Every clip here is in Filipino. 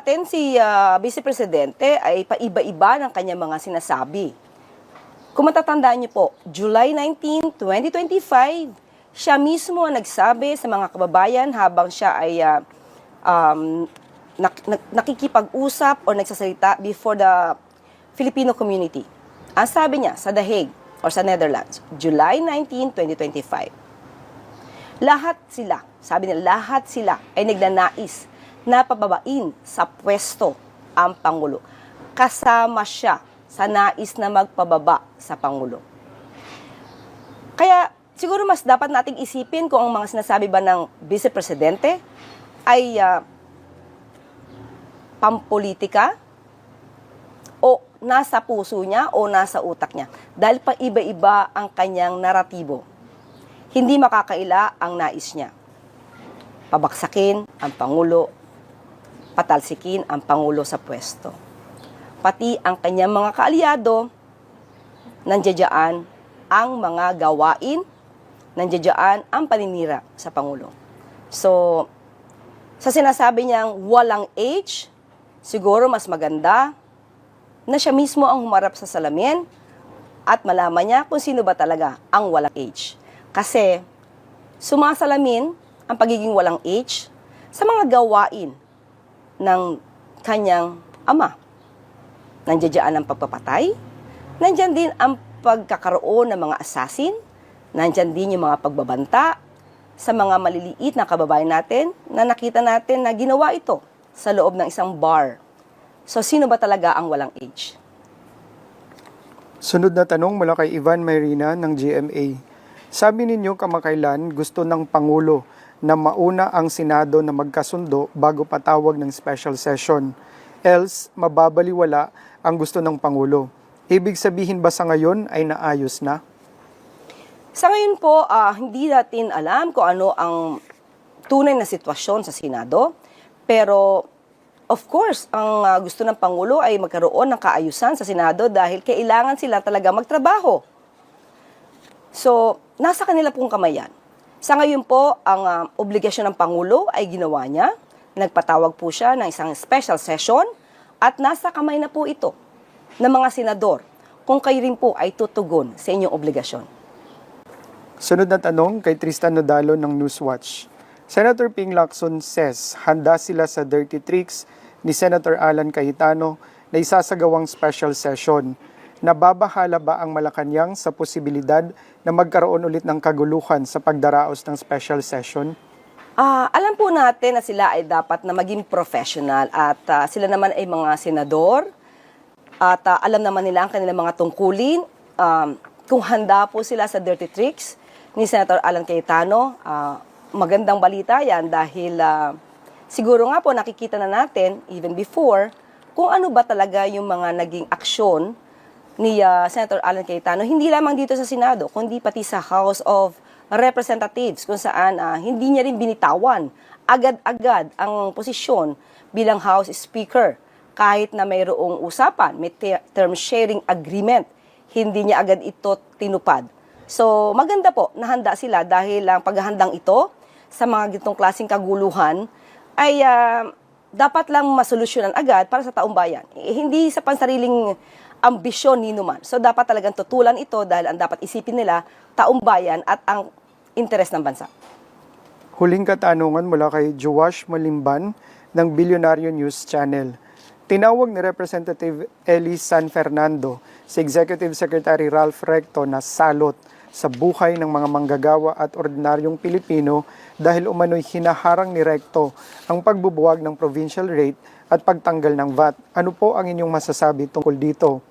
natin si Vice Presidente ay paiba-iba ng kanyang mga sinasabi. Kung matatandaan niyo po, July 19, 2025, siya mismo ang nagsabi sa mga kababayan habang siya ay nakikipag-usap o nagsasalita before the Filipino community. Ang sabi niya sa The Hague or sa Netherlands, July 19, 2025, lahat sila, sabi nila, lahat sila ay nagnanais na pababain sa pwesto ang Pangulo. Kasama siya sa nais na magpababa sa Pangulo. Kaya siguro mas dapat nating isipin kung ang mga sinasabi ba ng Vice Presidente ay pampolitika o nasa puso niya o nasa utak niya. Dahil pa iba-iba ang kanyang naratibo. Hindi makakaila ang nais niya. Pabaksakin ang Pangulo, patalsikin ang Pangulo sa pwesto. Pati ang kanyang mga kaalyado, nandiyan ang mga gawain, nandiyan ang paninira sa Pangulo. So, sa sinasabi niyang walang age, siguro mas maganda na siya mismo ang humarap sa salamin at malaman niya kung sino ba talaga ang walang age. Kasi sumasalamin ang pagiging walang age sa mga gawain ng kanyang ama. Nandiyan ang pagpapatay, nandiyan din ang pagkakaroon ng mga assassin, nandiyan din yung mga pagbabanta sa mga maliliit na kababayan natin na nakita natin na ginawa ito sa loob ng isang bar. So, sino ba talaga ang walang age? Sunod na tanong mula kay Ivan Mayrina ng GMA. Sabi ninyo kamakailan gusto ng Pangulo na mauna ang Senado na magkasundo bago patawag ng special session. Else, mababaliwala ang gusto ng Pangulo. Ibig sabihin ba sa ngayon ay naayos na? Sa ngayon po, hindi natin alam kung ano ang tunay na sitwasyon sa Senado. Pero, of course, ang gusto ng Pangulo ay magkaroon ng kaayusan sa Senado dahil kailangan sila talaga magtrabaho. So, nasa kanila pong kamay yan. Sa ngayon po, ang obligasyon ng Pangulo ay ginawa niya. Nagpatawag po siya ng isang special session at nasa kamay na po ito ng mga senador kung kayo rin po ay tutugon sa inyong obligasyon. Sunod na tanong kay Tristan Nodalo ng Newswatch. Senator Ping Lacson says handa sila sa dirty tricks ni Senator Alan Cayetano na isasagawang special session. Nababahala ba ang Malacanang sa posibilidad na magkaroon ulit ng kaguluhan sa pagdaraos ng special session? Alam po natin na sila ay dapat na maging professional at sila naman ay mga senador at alam naman nila ang kanilang mga tungkulin. Kung handa po sila sa dirty tricks ni Senator Alan Cayetano, magandang balita yan dahil siguro nga po nakikita na natin even before kung ano ba talaga yung mga naging aksyon ni Senator Alan Cayetano, hindi lamang dito sa Senado, kundi pati sa House of Representatives, kung saan hindi niya rin binitawan agad-agad ang posisyon bilang House Speaker. Kahit na mayroong usapan, may term sharing agreement, hindi niya agad ito tinupad. So maganda po, nahanda sila dahil ang paghahandang ito sa mga gitong klaseng kaguluhan ay dapat lang masolusyonan agad para sa taong bayan. Hindi sa pansariling ambisyon ni numan. So dapat talagang tutulan ito dahil ang dapat isipin nila taong bayan at ang interes ng bansa. Huling katanungan mula kay Joash Malimban ng Bilyonaryo News Channel. Tinawag ni Representative Ellie San Fernando si Executive Secretary Ralph Recto na salot sa buhay ng mga manggagawa at ordinaryong Pilipino dahil umano'y hinaharang ni Recto ang pagbubuwag ng provincial rate at pagtanggal ng VAT. Ano po ang inyong masasabi tungkol dito?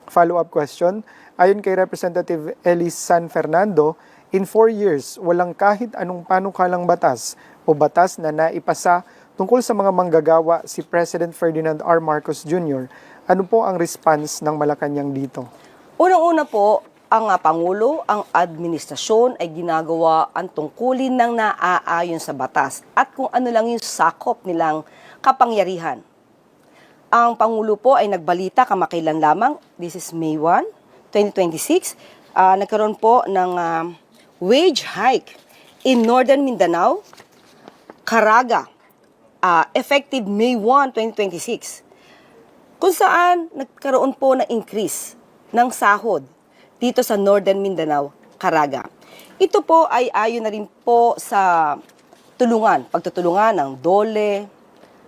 Follow-up question, ayon kay Representative Ellie San Fernando, in 4 years, walang kahit anong panukalang batas o batas na naipasa tungkol sa mga manggagawa si President Ferdinand R. Marcos Jr. Ano po ang response ng Malacanang dito? Unang-una po, ang Pangulo, ang administrasyon ay ginagawa ang tungkulin ng naaayon sa batas at kung ano lang yung sakop nilang kapangyarihan. Ang Pangulo po ay nagbalita kamakailan lamang, this is May 1, 2026, nagkaroon po ng wage hike in Northern Mindanao, Caraga, effective May 1, 2026, kung saan nagkaroon po ng increase ng sahod dito sa Northern Mindanao, Caraga. Ito po ay ayon na rin po sa pagtutulungan ng DOLE,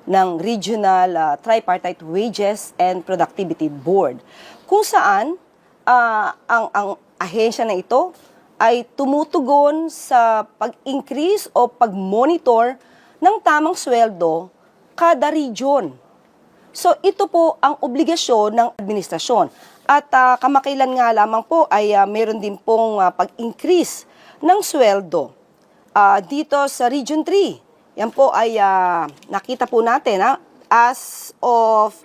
ng Regional Tripartite Wages and Productivity Board, kung saan ang ahensya na ito ay tumutugon sa pag-increase o pag-monitor ng tamang sweldo kada region. So ito po ang obligasyon ng administrasyon. At kamakailan nga lamang po ay meron din pong pag-increase ng sweldo dito sa Region 3. Yan po ay nakita po natin as of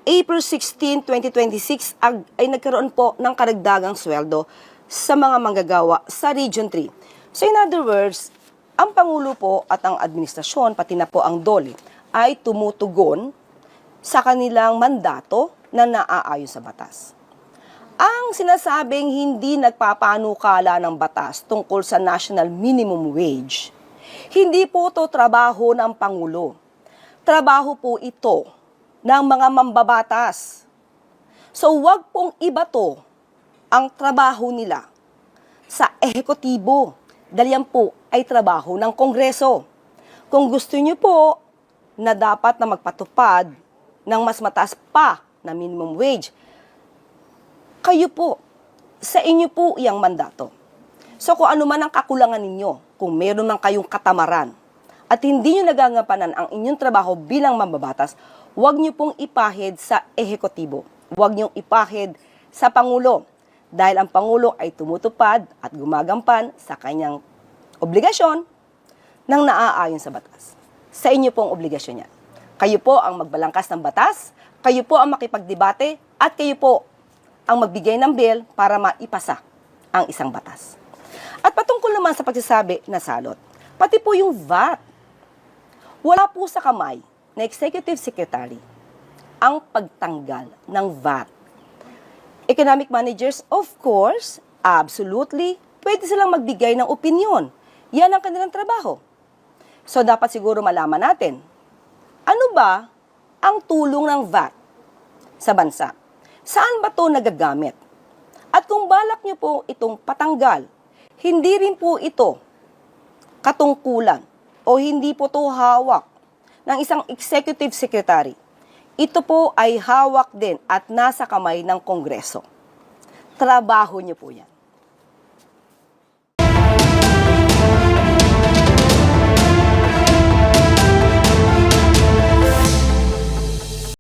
April 16, 2026 ay nagkaroon po ng karagdagang sweldo sa mga manggagawa sa Region 3. So in other words, ang Pangulo po at ang administrasyon, pati na po ang DOLE, ay tumutugon sa kanilang mandato na naaayon sa batas. Ang sinasabing hindi nagpapanukala ng batas tungkol sa National Minimum Wage, hindi po ito trabaho ng Pangulo. Trabaho po ito ng mga mambabatas. So wag pong ibato ang trabaho nila sa ehekutibo, dahil yan po ay trabaho ng Kongreso. Kung gusto niyo po na dapat na magpatupad ng mas mataas pa na minimum wage, kayo po, sa inyo po iyang mandato. So kung ano man ang kakulangan ninyo, kung meron man kayong katamaran, at hindi nyo nagagampanan ang inyong trabaho bilang mambabatas, huwag nyo pong ipahid sa ehekutibo. Huwag nyo ipahid sa Pangulo. Dahil ang Pangulo ay tumutupad at gumagampan sa kanyang obligasyon ng naaayon sa batas. Sa inyo pong obligasyon yan. Kayo po ang magbalangkas ng batas, kayo po ang makipagdebate, at kayo po ang magbigay ng bill para maipasa ang isang batas. At patungkol naman sa pagsasabi na salot, pati po yung VAT, wala po sa kamay na Executive Secretary ang pagtanggal ng VAT. Economic managers, of course, absolutely, pwede silang magbigay ng opinyon. Yan ang kanilang trabaho. So dapat siguro malaman natin, ano ba ang tulong ng VAT sa bansa? Saan ba ito nagagamit? At kung balak niyo po itong patanggal, hindi rin po ito katungkulan o hindi po ito hawak ng isang executive secretary. Ito po ay hawak din at nasa kamay ng Kongreso. Trabaho niyo po yan.